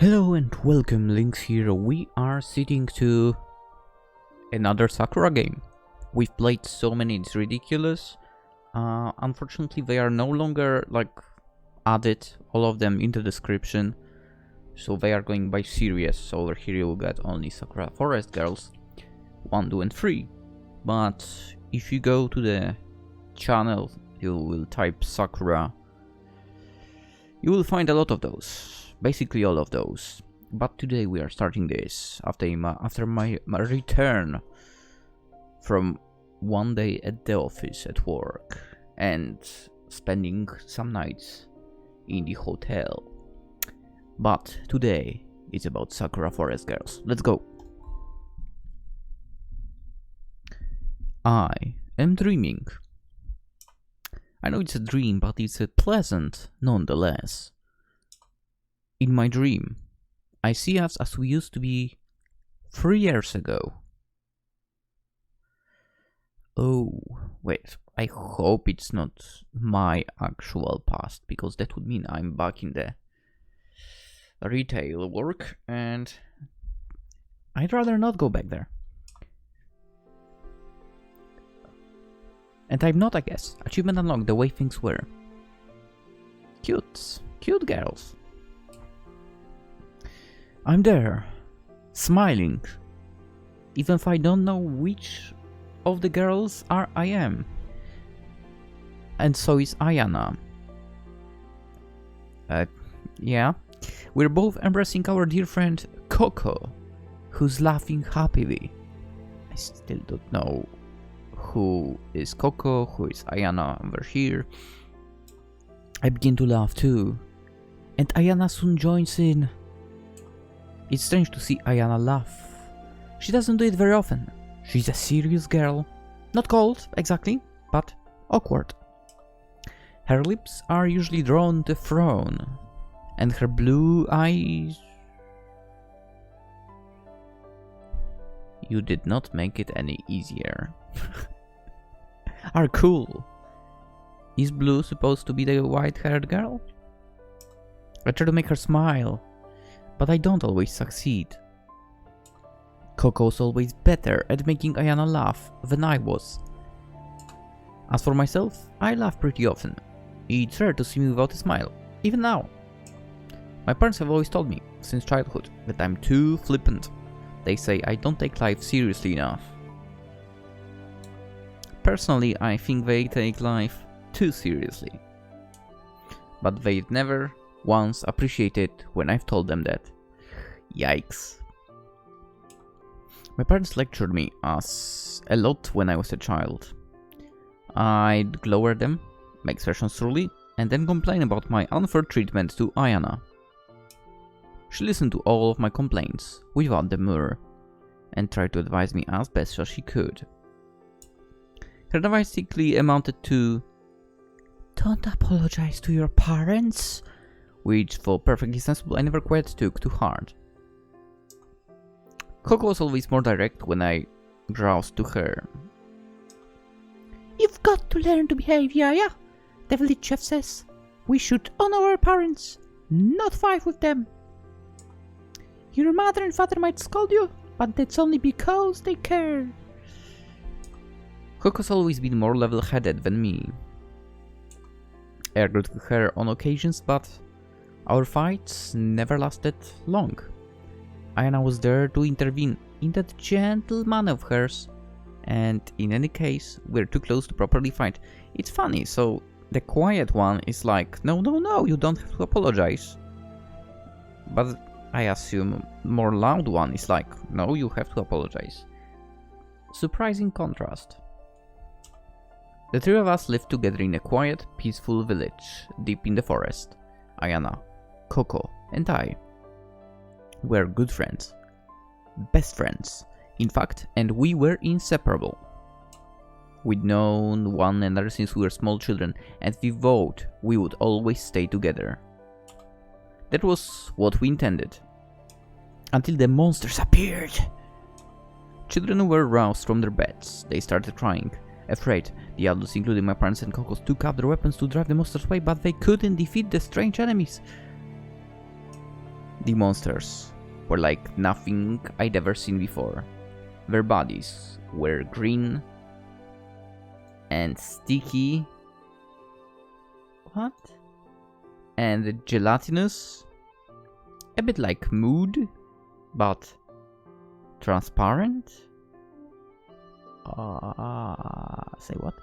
Hello and welcome, Lynx here. We are sitting to another Sakura game. We've played so many, it's ridiculous. Unfortunately, they are no longer added, all of them in the description. So they are going by series. So over here you will get only Sakura Forest Girls 1, 2 and 3. But if you go to the channel, you will type Sakura. You will find a lot of those. Basically all of those. But today we are starting this after my return from one day at the office at work and spending some nights in the hotel. But today it's about Sakura Forest Girls. Let's go. I am dreaming. I know it's a dream, but it's a pleasant nonetheless. In my dream, I see us as we used to be 3 years ago. Oh, wait, I hope it's not my actual past, because that would mean I'm back in the retail work, and I'd rather not go back there. And I'm not, I guess. Achievement unlocked the way things were. Cute girls. I'm there, smiling, even if I don't know which of the girls I am. And so is Aiyana. Yeah, we're both embracing our dear friend Koko, who's laughing happily. I still don't know who is Koko, who is Aiyana over here. I begin to laugh too, and Aiyana soon joins in. It's strange to see Aiyana laugh. She doesn't do it very often. She's a serious girl. Not cold, exactly, but awkward. Her lips are usually drawn to frown, and her blue eyes... You did not make it any easier. Are cool. Is Blue supposed to be the white-haired girl? I try to make her smile, but I don't always succeed. Koko's always better at making Aiyana laugh than I was. As for myself, I laugh pretty often. It's rare to see me without a smile, even now. My parents have always told me, since childhood, that I'm too flippant. They say I don't take life seriously enough. Personally, I think they take life too seriously. But they've never once appreciated when I've told them that. Yikes. My parents lectured me a lot when I was a child. I'd glower at them, make sessions truly, and then complain about my unfair treatment to Aiyana. She listened to all of my complaints without demur, and tried to advise me as best as she could. Her advice typically amounted to, "Don't apologize to your parents," which, though perfectly sensible, I never quite took to heart. Koko was always more direct when I groused to her. "You've got to learn to behave, Yaya. The village chef says we should honor our parents, not fight with them. Your mother and father might scold you, but that's only because they care." Koko's always been more level-headed than me. I argued with her on occasions, but our fights never lasted long. Aiyana was there to intervene in that gentle manner of hers, and in any case, we're too close to properly fight. It's funny, so the quiet one is like, no, you don't have to apologize. But I assume more loud one is like, no, you have to apologize. Surprising contrast. The three of us lived together in a quiet, peaceful village deep in the forest. Aiyana, Koko, and I were good friends. Best friends, in fact, and we were inseparable. We'd known one another since we were small children, and we vowed we would always stay together. That was what we intended. Until the monsters appeared. Children were roused from their beds. They started crying. Afraid, the adults, including my parents and Koko, took up their weapons to drive the monsters away, but they couldn't defeat the strange enemies. The monsters were like nothing I'd ever seen before. Their bodies were green and sticky. What? And gelatinous. A bit like mood, but transparent? Say what?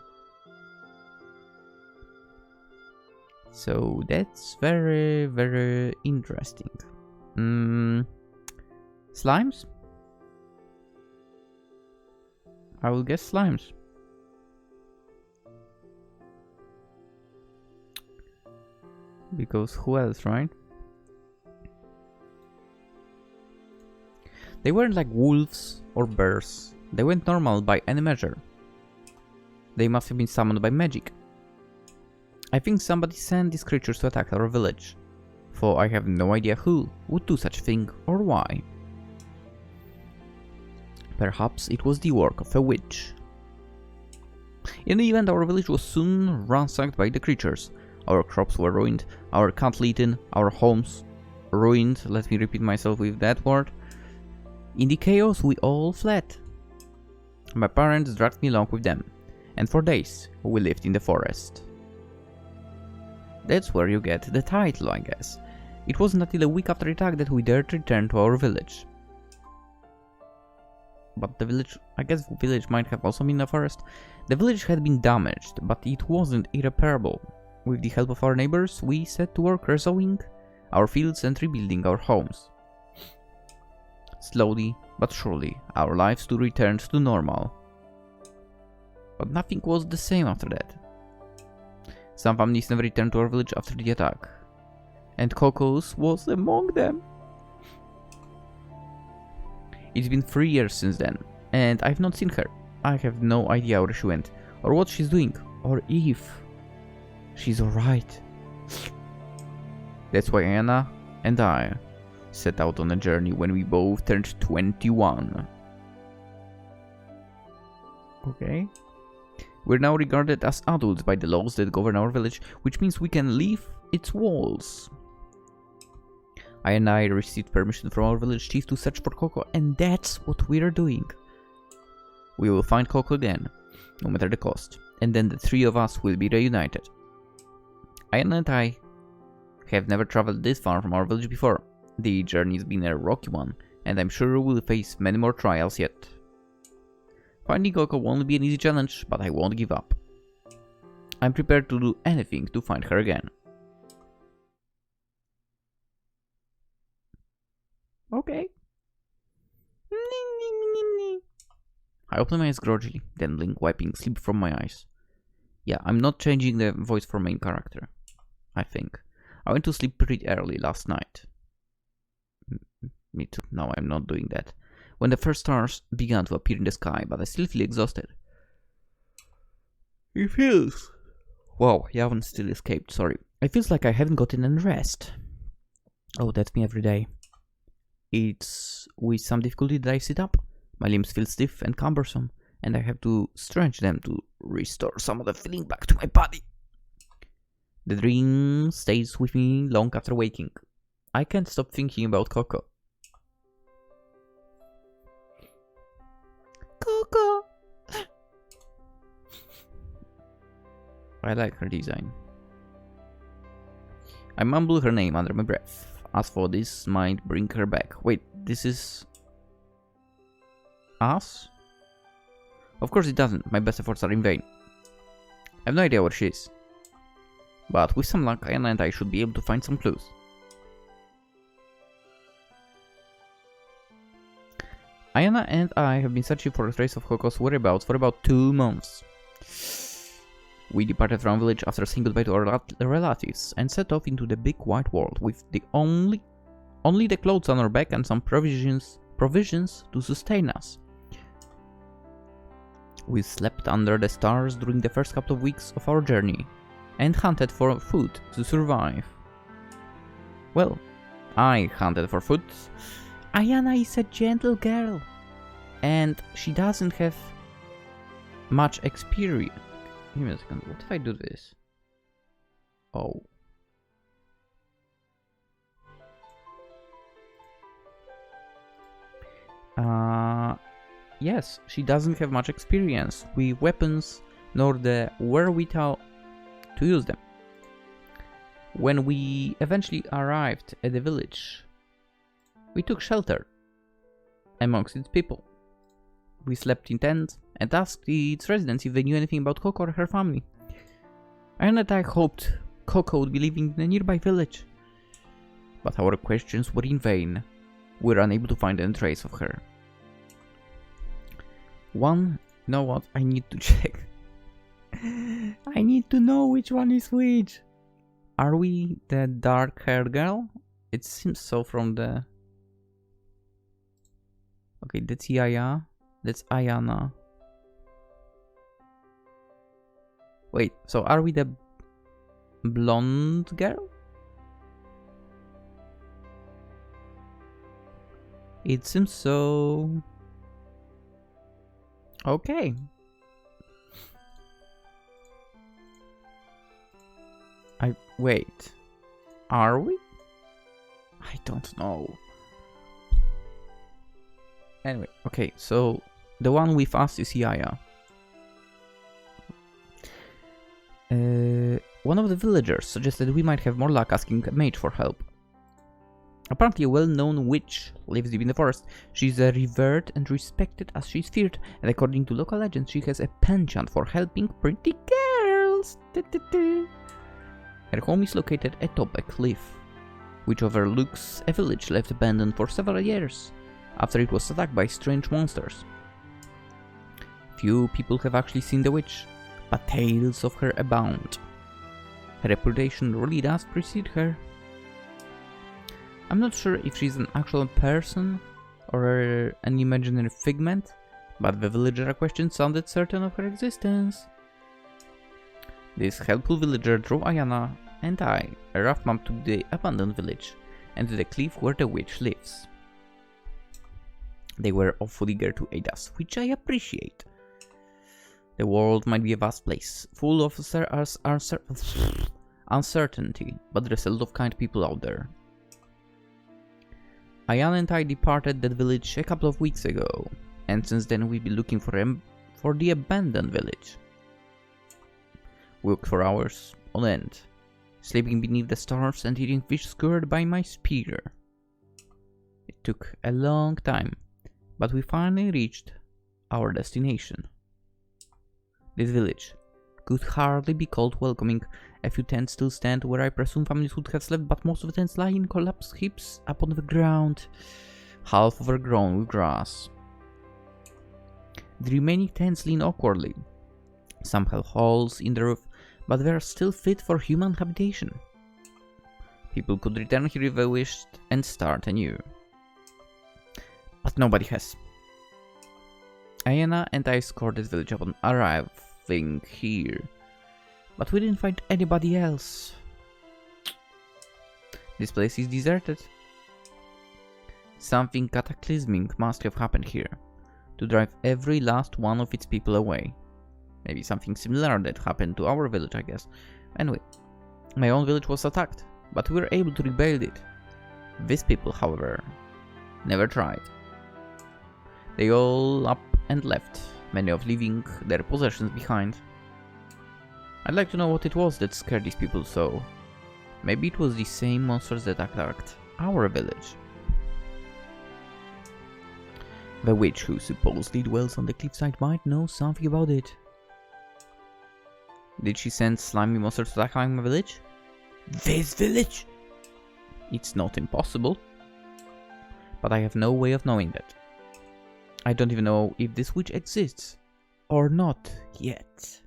So that's very, very interesting. Slimes? I will guess slimes. Because who else, right? They weren't like wolves or bears. They weren't normal by any measure. They must have been summoned by magic. I think somebody sent these creatures to attack our village, for I have no idea who would do such a thing or why. Perhaps it was the work of a witch. In the event, our village was soon ransacked by the creatures. Our crops were ruined, our cattle eaten, our homes ruined, let me repeat myself with that word. In the chaos, we all fled. My parents dragged me along with them, and for days we lived in the forest. That's where you get the title, I guess. It wasn't until a week after the attack that we dared return to our village. But the village, I guess the village might have also been a forest. The village had been damaged, but it wasn't irreparable. With the help of our neighbors, we set to work resowing our fields and rebuilding our homes. Slowly but surely, our lives too returned to normal. But nothing was the same after that. Some families never returned to our village after the attack, and Koko's was among them. It's been 3 years since then, and I've not seen her. I have no idea where she went, or what she's doing, or if she's alright. That's why Aiyana and I set out on a journey when we both turned 21. Okay. We're now regarded as adults by the laws that govern our village, which means we can leave its walls. I and I received permission from our village chief to search for Koko, and that's what we're doing. We will find Koko again, no matter the cost, and then the three of us will be reunited. Aiyana and I have never traveled this far from our village before. The journey's been a rocky one, and I'm sure we'll face many more trials yet. Finding Koko won't be an easy challenge, but I won't give up. I'm prepared to do anything to find her again. Okay. I open my eyes grudgingly, then blink, wiping sleep from my eyes. Yeah, I'm not changing the voice for main character, I think. I went to sleep pretty early last night. Me too. No, I'm not doing that. When the first stars began to appear in the sky, but I still feel exhausted. It feels... Wow, you haven't still escaped, sorry. It feels like I haven't gotten any rest. Oh, that's me every day. It's with some difficulty that I sit up. My limbs feel stiff and cumbersome, and I have to stretch them to restore some of the feeling back to my body. The dream stays with me long after waking. I can't stop thinking about Koko. Koko! I like her design. I mumble her name under my breath. As for this might bring her back. Wait, this is... us? Of course it doesn't. My best efforts are in vain. I have no idea where she is. But with some luck, Aiyana and I should be able to find some clues. Aiyana and I have been searching for a trace of Koko's whereabouts for about 2 months. We departed from village after saying goodbye to our relatives and set off into the big white world with the only the clothes on our back and some provisions to sustain us. We slept under the stars during the first couple of weeks of our journey and hunted for food to survive. Well, I hunted for food. Aiyana is a gentle girl, and she doesn't have much experience. Give me a second, what if I do this? Oh. Yes, she doesn't have much experience with weapons, nor the wherewithal to use them. When we eventually arrived at the village, we took shelter amongst its people. We slept in tents and asked its residents if they knew anything about Koko or her family. And I hoped Koko would be living in a nearby village. But our questions were in vain. We were unable to find any trace of her. You know what? I need to check. I need to know which one is which. Are we the dark-haired girl? It seems so from the... Okay, that's Yaya. That's Aiyana. Wait, so are we the blonde girl? It seems so... Okay. Wait. Are we? I don't know. Anyway, okay, so the one with us is Yaya. One of the villagers suggested we might have more luck asking a mage for help. Apparently a well-known witch lives deep in the forest. She is revered and respected as she is feared, and according to local legends, she has a penchant for helping pretty girls. Her home is located atop a cliff, which overlooks a village left abandoned for several years, after it was attacked by strange monsters. Few people have actually seen the witch, but tales of her abound. Her reputation really does precede her. I'm not sure if she's an actual person or an imaginary figment, but the villager I questioned sounded certain of her existence. This helpful villager drove Aiyana and I a rough map to the abandoned village and to the cliff where the witch lives. They were awfully eager to aid us, which I appreciate. The world might be a vast place, full of uncertainty, but there's a lot of kind people out there. Aiyana and I departed that village a couple of weeks ago, and since then we've been looking for the abandoned village. We walked for hours on end, sleeping beneath the stars and eating fish skewered by my spear. It took a long time, but we finally reached our destination. This village could hardly be called welcoming. A few tents still stand where I presume families would have slept, but most of the tents lie in collapsed heaps upon the ground, half overgrown with grass. The remaining tents lean awkwardly. Some have holes in the roof, but they are still fit for human habitation. People could return here if they wished and start anew. But nobody has. Aiyana and I scored this village upon arriving here, but we didn't find anybody else. This place is deserted. Something cataclysmic must have happened here to drive every last one of its people away. Maybe something similar that happened to our village, I guess. Anyway, my own village was attacked, but we were able to rebuild it. These people, however, never tried. They all up and left, many of leaving their possessions behind. I'd like to know what it was that scared these people so. Maybe it was the same monsters that attacked our village. The witch who supposedly dwells on the cliffside might know something about it. Did she send slimy monsters to attack my village? This village? It's not impossible. But I have no way of knowing that. I don't even know if this witch exists or not yet.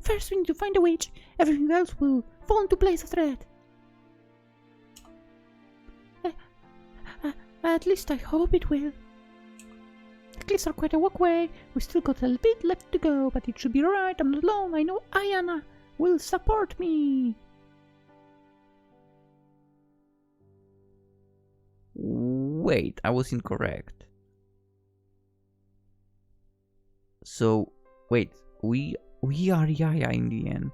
First we need to find a witch. Everything else will fall into place after that. At least I hope it will. The cliffs are quite a walk away. We still got a little bit left to go, but it should be alright. I'm not alone. I know Aiyana will support me. Wait, I was incorrect. So, wait, we are Yaya in the end.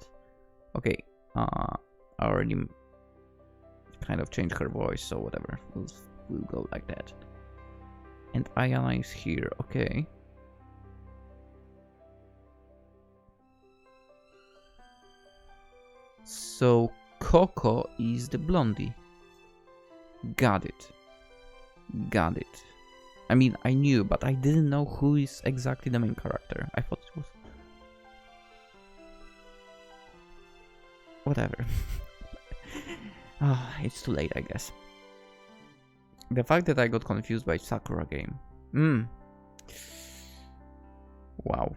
Okay, I already kind of change her voice, so whatever. We'll go like that. And Aiyana is here, okay. So Koko is the blondie. Got it. Got it. I mean, I knew, but I didn't know who is exactly the main character. I thought it was... Whatever. It's too late, I guess. The fact that I got confused by Sakura game. Wow.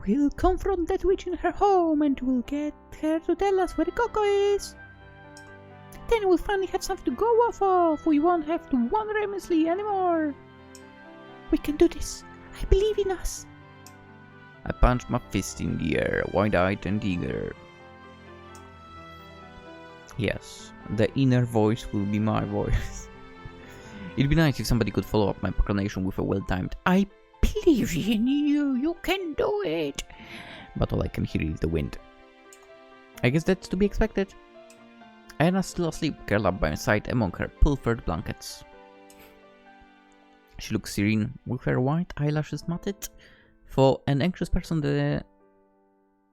We'll confront that witch in her home and we'll get her to tell us where Koko is. Then we'll finally have something to go off of. We won't have to wander aimlessly anymore. We can do this. I believe in us. I punched my fist in the air, wide-eyed and eager. Yes, the inner voice will be my voice. It'd be nice if somebody could follow up my proclamation with a well-timed "I believe in you, you can do it." But all I can hear is the wind. I guess that's to be expected. Aiyana's still asleep, curled up by my side among her pilfered blankets. She looks serene, with her white eyelashes matted. For an anxious person, the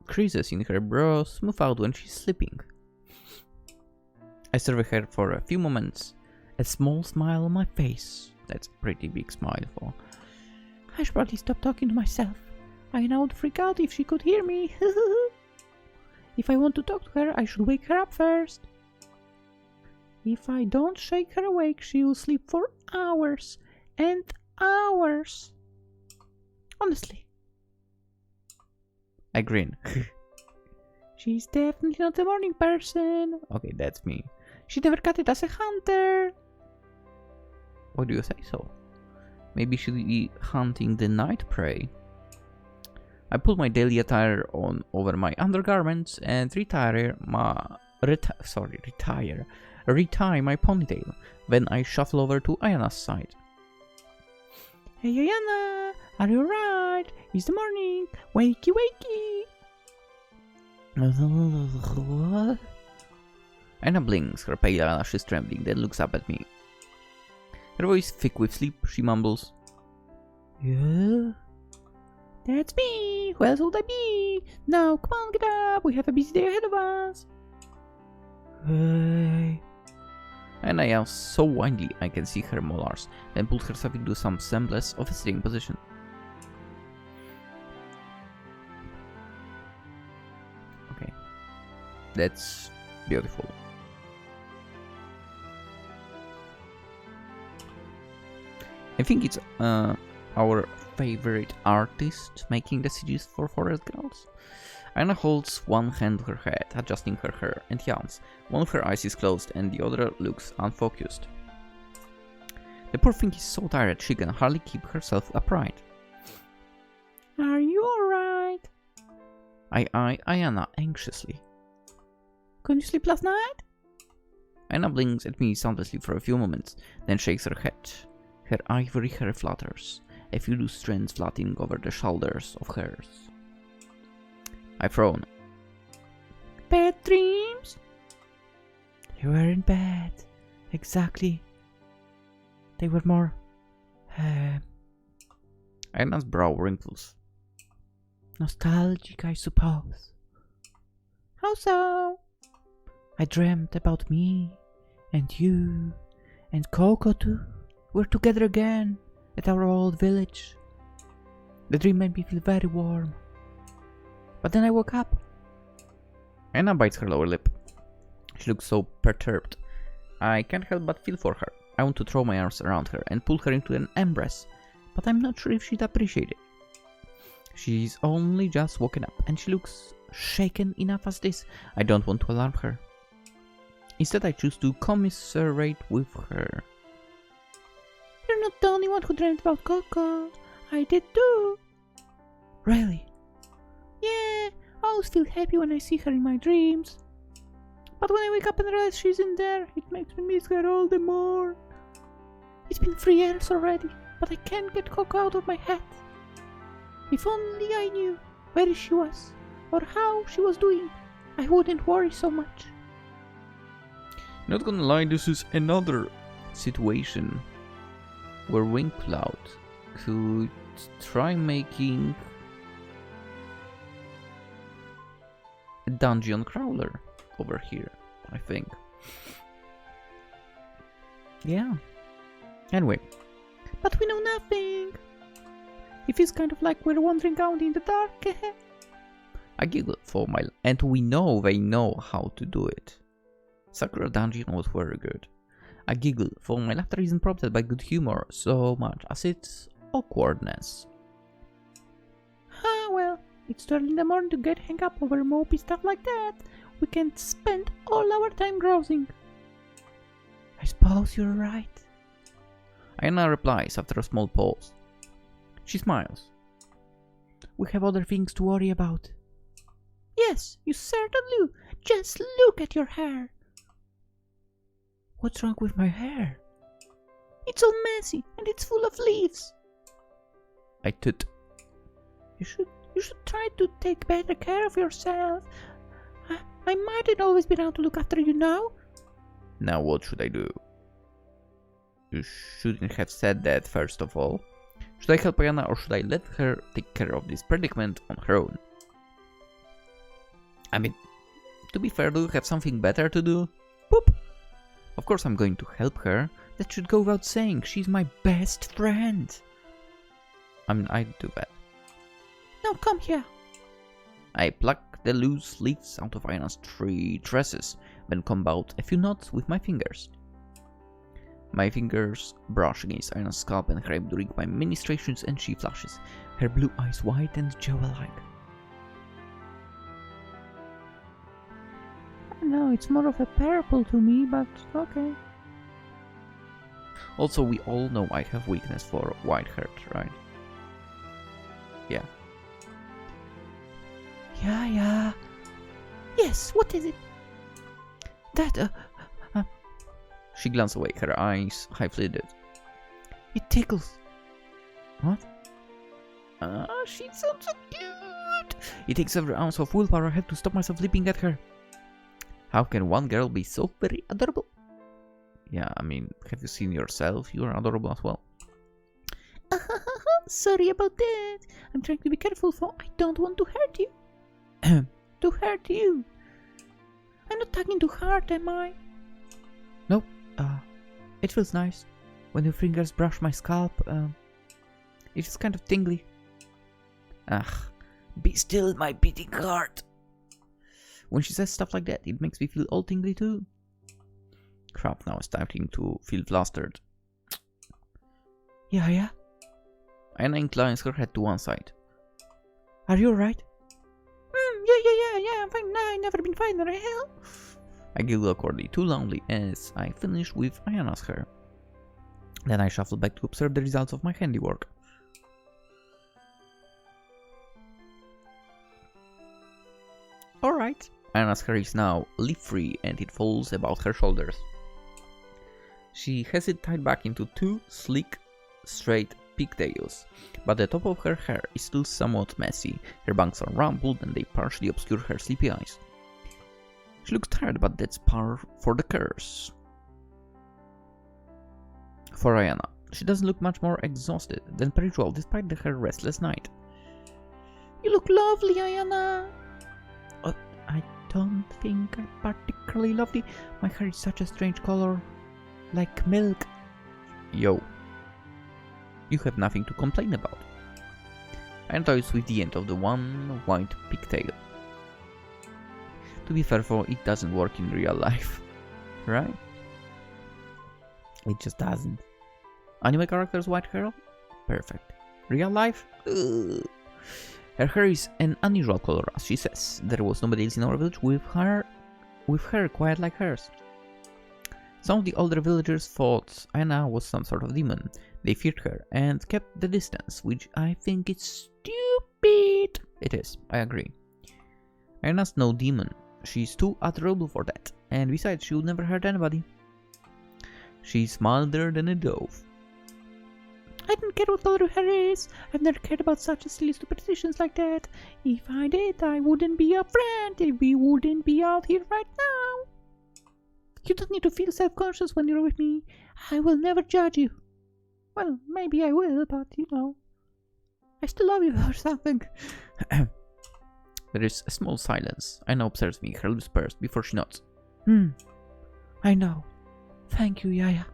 creases in her brow smooth out when she's sleeping. I survey her for a few moments, a small smile on my face. That's a pretty big smile for... I should probably stop talking to myself. Aiyana would freak out if she could hear me. If I want to talk to her, I should wake her up first. If I don't shake her awake, she will sleep for hours and hours. Honestly. I grin. She's definitely not a morning person. Okay, that's me. She never cut it as a hunter. Why do you say so? Maybe she'll be hunting the night prey. I pull my daily attire on over my undergarments and retie my ponytail. Then I shuffle over to Aiyana's side. Hey Aiyana, are you alright? It's the morning. Wakey wakey. What? Aiyana blinks, her pale eyelashes trembling, then looks up at me. Her voice thick with sleep, she mumbles. Yeah? That's me. Who else would I be? Now, come on, get up. We have a busy day ahead of us. Hey. And I yell so wildly I can see her molars, then pulls herself into some semblance of a sitting position. Okay. That's beautiful. I think it's our favorite artist making the CGs for Forest Girls. Aiyana holds one hand to her head, adjusting her hair, and yawns. One of her eyes is closed and the other looks unfocused. The poor thing is so tired she can hardly keep herself upright. Are you alright? I eye Aiyana anxiously. Couldn't you sleep last night? Aiyana blinks at me soundlessly for a few moments, then shakes her head. Her ivory hair flutters, a few loose strands flapping over the shoulders of hers. I frown. Bad dreams? You weren't bad. Exactly. They were more... Aiyana's brow wrinkles. Nostalgic, I suppose. How so? I dreamt about me, and you, and Koko too. We're together again, at our old village. The dream made me feel very warm. But then I woke up. Aiyana bites her lower lip. She looks so perturbed. I can't help but feel for her. I want to throw my arms around her and pull her into an embrace, but I'm not sure if she'd appreciate it. She's only just woken up, and she looks shaken enough as this. I don't want to alarm her. Instead, I choose to commiserate with her. You're not the only one who dreamt about Koko. I did too. Really? Yeah, I always feel happy when I see her in my dreams. But when I wake up and realize she's in there, it makes me miss her all the more. It's been 3 years already, but I can't get Koko out of my head. If only I knew where she was, or how she was doing, I wouldn't worry so much. Not gonna lie, this is another situation where Wing Cloud could try making a dungeon crawler over here, I think. Yeah. Anyway. But we know nothing. It feels kind of like we're wandering out in the dark. I giggled for my... And we know they know how to do it. Sakura Dungeon was very good. I giggled, for my laughter isn't prompted by good humor so much as its awkwardness. Ah, well, it's too early in the morning to get hung up over mopey stuff like that. We can't spend all our time grousing. I suppose you're right. Aiyana replies after a small pause. She smiles. We have other things to worry about. Yes, you certainly do. Just look at your hair. What's wrong with my hair? It's all messy and it's full of leaves. I toot. You should try to take better care of yourself. I mightn't always be around to look after you now. Now what should I do? You shouldn't have said that first of all. Should I help Aiyana or should I let her take care of this predicament on her own? I mean, to be fair, do you have something better to do? Boop. Of course I'm going to help her. That should go without saying. She's my best friend. I mean, I'd do that. Now come here. I pluck the loose leaves out of Aiyana's 3 tresses, then comb out a few knots with my fingers. My fingers brush against Aiyana's scalp and hair during my ministrations and she flushes, her blue eyes wide and jewel-like. No, it's more of a purple to me, but okay. Also, we all know I have weakness for white hair, right? Yeah. Yaya. Yes, what is it? That, She glanced away, her eyes high-lidded. It tickles. What? She sounds so cute. It takes every ounce of willpower I have to stop myself leaping at her. How can one girl be so very adorable? Yeah, I mean, have you seen yourself? You're adorable as well. Sorry about that. I'm trying to be careful for I don't want to hurt you. To hurt you. I'm not tugging too hard, am I? Nope. It feels nice. When your fingers brush my scalp, it's kind of tingly. Ah, be still, my beating heart. When she says stuff like that, it makes me feel all tingly too. Crap, now it's starting to feel flustered. Yeah. Aiyana inclines her head to one side. Are you alright? Yeah, I'm fine. I've never been fine, the hell? I giggle awkwardly too loudly as I finish with Aiyana's hair. Then I shuffle back to observe the results of my handiwork. Alright. Aiyana's hair is now leaf-free and it falls about her shoulders. She has it tied back into 2 sleek, straight pigtails, but the top of her hair is still somewhat messy. Her bangs are rumpled and they partially obscure her sleepy eyes. She looks tired, but that's par for the course. For Aiyana, she doesn't look much more exhausted than per usual despite her restless night. You look lovely, Aiyana. I don't think I'm particularly lovely. My hair is such a strange color. Like milk. Yo. You have nothing to complain about. Aiyana toys with the end of the one white pigtail. To be fair, for it doesn't work in real life, right? It just doesn't. Anime characters white hair? Perfect. Real life? Ugh. Her hair is an unusual color, as she says. There was nobody else in our village with hair quite like hers. Some of the older villagers thought Aiyana was some sort of demon. They feared her and kept the distance, which I think is stupid. It is, I agree. Aiyana's no demon. She's too adorable for that, and besides, she would never hurt anybody. She's milder than a dove. I don't care what color your hair is. I've never cared about such silly superstitions like that. If I did, I wouldn't be a friend. We wouldn't be out here right now. You don't need to feel self-conscious when you're with me. I will never judge you. Well, maybe I will, but you know, I still love you or something. There is a small silence. Aiyana observes me, her lips pursed, before she nods. I know. Thank you, Yaya.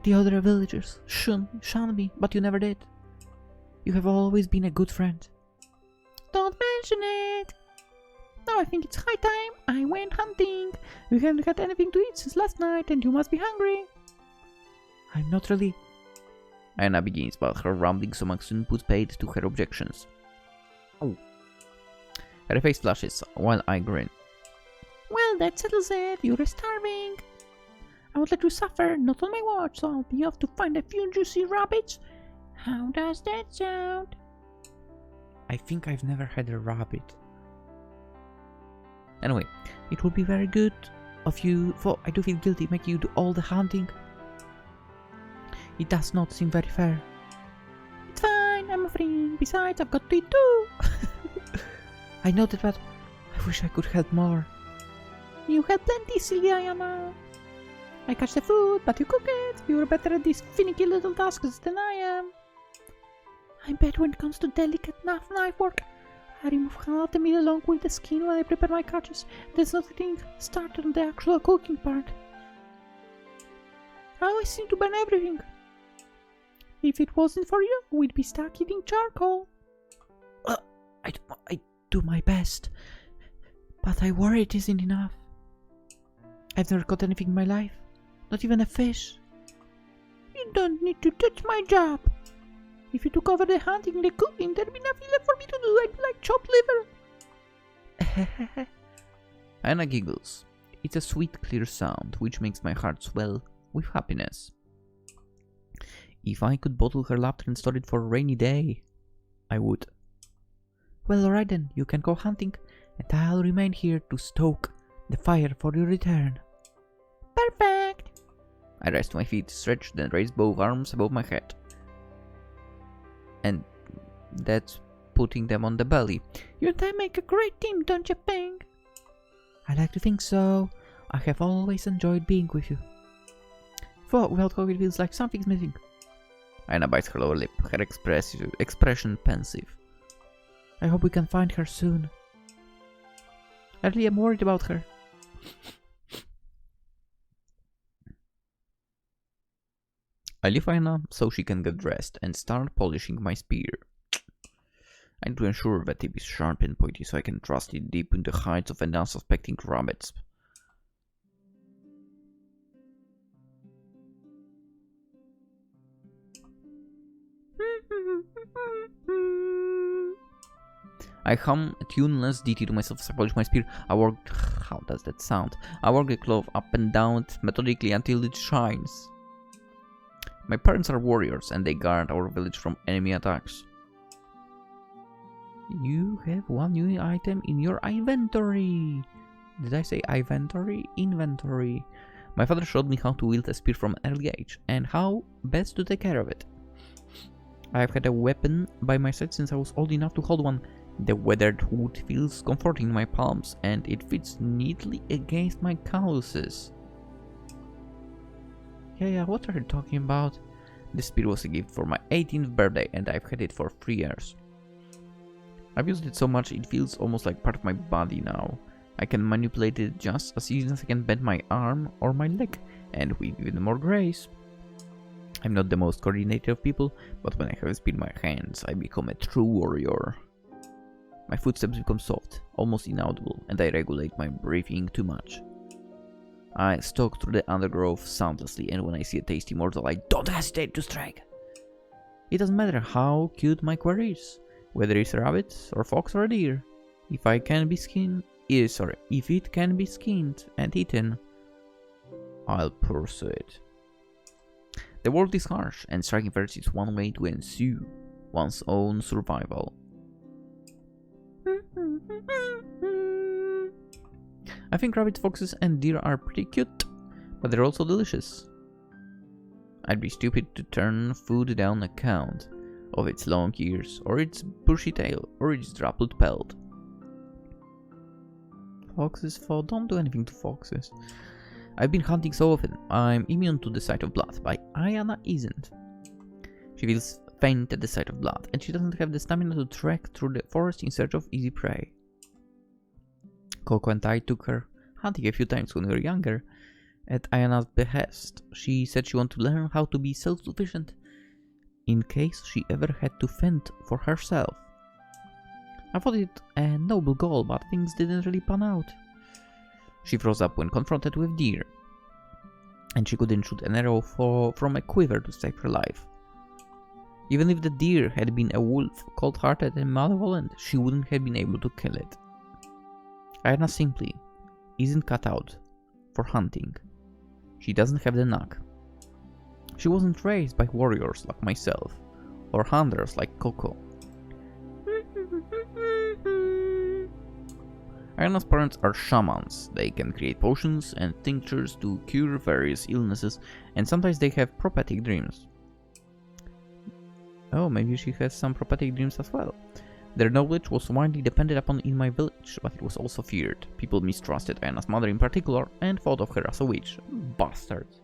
The other villagers shunned me, but you never did. You have always been a good friend. Don't mention it! Now I think it's high time I went hunting. We haven't had anything to eat since last night, and you must be hungry. I'm not really. Aiyana begins, but her ramblings among soon put paid to her objections. Oh. Her face flushes, while I grin. Well, that settles it. You're starving. I won't let you suffer, not on my watch, so I'll be off to find a few juicy rabbits. How does that sound? I think I've never had a rabbit. Anyway, it would be very good of you, for I do feel guilty making you do all the hunting. It does not seem very fair. It's fine, I'm free. Besides, I've got to eat too. I know that, but I wish I could help more. You had plenty, silly Aiyana. I catch the food, but you cook it. You're better at these finicky little tasks than I am. I bet when it comes to delicate knife work, I remove half the meat along with the skin when I prepare my catches. There's not getting started on the actual cooking part. I always seem to burn everything. If it wasn't for you, we'd be stuck eating charcoal. I do my best, but I worry it isn't enough. I've never caught anything in my life, not even a fish. You don't need to touch my job. If you took over the hunting and the cooking, there'd be nothing left for me to do. I'd be like chopped liver. Aiyana giggles. It's a sweet, clear sound, which makes my heart swell with happiness. If I could bottle her laughter and store it for a rainy day, I would. Well, alright then, you can go hunting, and I'll remain here to stoke the fire for your return. Perfect! I rise to my feet, stretch, then raise both arms above my head. And that's putting them on the belly. You and I make a great team, don't you think? I like to think so. I have always enjoyed being with you. For without Koko it feels like something's missing. Aiyana bites her lower lip, her expression pensive. I hope we can find her soon. I really am worried about her. I leave Aiyana so she can get dressed and start polishing my spear. I need to ensure that tip is sharp and pointy so I can thrust it deep in the heights of an unsuspecting rabbits. I hum a tuneless ditty to myself as I polish my spear. How does that sound? I work the cloth up and down methodically until it shines. My parents are warriors and they guard our village from enemy attacks. You have one new item in your inventory. Did I say inventory? Inventory. My father showed me how to wield a spear from an early age and how best to take care of it. I have had a weapon by my side since I was old enough to hold one. The weathered wood feels comforting in my palms and it fits neatly against my calluses. Yeah, what are you talking about? This spear was a gift for my 18th birthday and I've had it for 3 years. I've used it so much it feels almost like part of my body now. I can manipulate it just as easy as I can bend my arm or my leg, and with even more grace. I'm not the most coordinated of people, but when I have a spear in my hands, I become a true warrior. My footsteps become soft, almost inaudible, and I regulate my breathing too much. I stalk through the undergrowth soundlessly, and when I see a tasty morsel, I don't hesitate to strike. It doesn't matter how cute my quarry is, whether it's a rabbit, or fox, or a deer. If it can be skinned and eaten, I'll pursue it. The world is harsh, and striking first is one way to ensue one's own survival. I think rabbits, foxes, and deer are pretty cute, but they're also delicious. I'd be stupid to turn food down account of its long ears, or its bushy tail, or its dappled pelt. Foxes, don't do anything to foxes. I've been hunting so often, I'm immune to the sight of blood, but Aiyana isn't. She feels faint at the sight of blood, and she doesn't have the stamina to trek through the forest in search of easy prey. Koko and I took her hunting a few times when we were younger, at Aiyana's behest. She said she wanted to learn how to be self-sufficient, in case she ever had to fend for herself. I thought it a noble goal, but things didn't really pan out. She froze up when confronted with deer, and she couldn't shoot an arrow from a quiver to save her life. Even if the deer had been a wolf, cold-hearted and malevolent, she wouldn't have been able to kill it. Aiyana simply isn't cut out for hunting. She doesn't have the knack. She wasn't raised by warriors like myself, or hunters like Koko. Aiyana's parents are shamans. They can create potions and tinctures to cure various illnesses, and sometimes they have prophetic dreams. Oh, maybe she has some prophetic dreams as well. Their knowledge was widely depended upon in my village, but it was also feared. People mistrusted Aiyana's mother in particular, and thought of her as a witch. Bastards.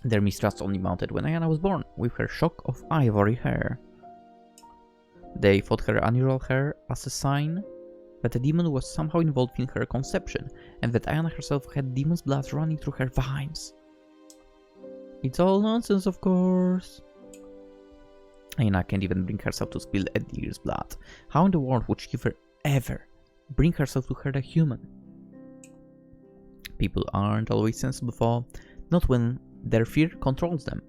Their mistrust only mounted when Aiyana was born, with her shock of ivory hair. They thought her unusual hair as a sign that a demon was somehow involved in her conception, and that Aiyana herself had demon's blood running through her veins. It's all nonsense, of course. Aiyana can't even bring herself to spill a deer's blood. How in the world would she ever bring herself to hurt a human? People aren't always sensible, though, not when their fear controls them.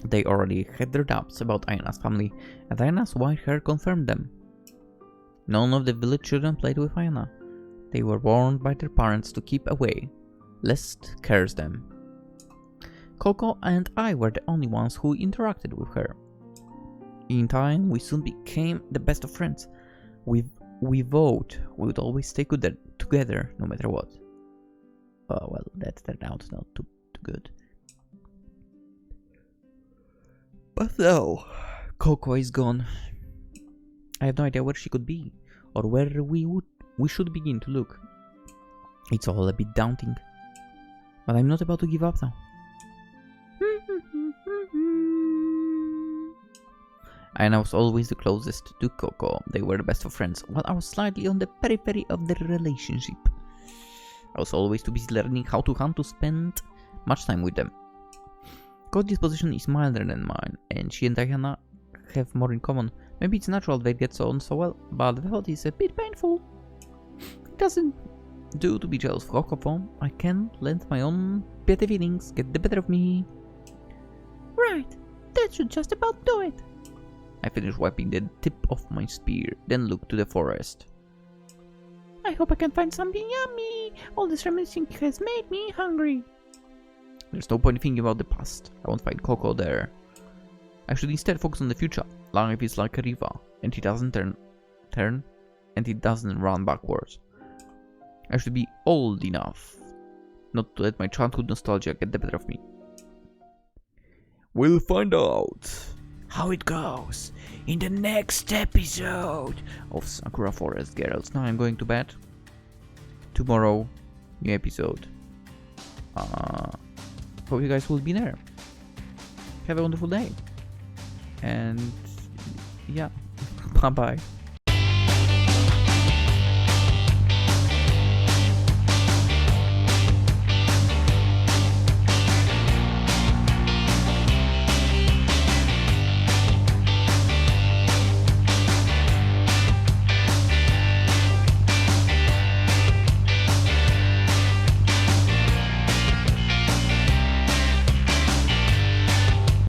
They already had their doubts about Aiyana's family, and Aiyana's white hair confirmed them. None of the village children played with Aiyana. They were warned by their parents to keep away, lest curse them. Koko and I were the only ones who interacted with her. In time, we soon became the best of friends. We vowed we would always stay together no matter what. Oh, well, that turned out not too good. But now, Koko is gone. I have no idea where she could be, or where we should begin to look. It's all a bit daunting, but I'm not about to give up now. Aiyana was always the closest to Koko. They were the best of friends, while I was slightly on the periphery of their relationship. I was always too busy learning how to hunt to spend much time with them. Koko's disposition is milder than mine, and she and Aiyana have more in common. Maybe it's natural they get on so well, but the thought is a bit painful. It doesn't do to be jealous of Koko. I can't let my own petty feelings get the better of me. Right, that should just about do it. I finished wiping the tip of my spear, then looked to the forest. I hope I can find something yummy. All this reminiscing has made me hungry. There's no point thinking about the past. I won't find Koko there. I should instead focus on the future. Life is like a river, and it doesn't turn, and it doesn't run backwards. I should be old enough not to let my childhood nostalgia get the better of me. We'll find out how it goes in the next episode of Sakura Forest Girls. Now I'm going to bed. Tomorrow, new episode. Hope you guys will be there. Have a wonderful day. And yeah, bye bye.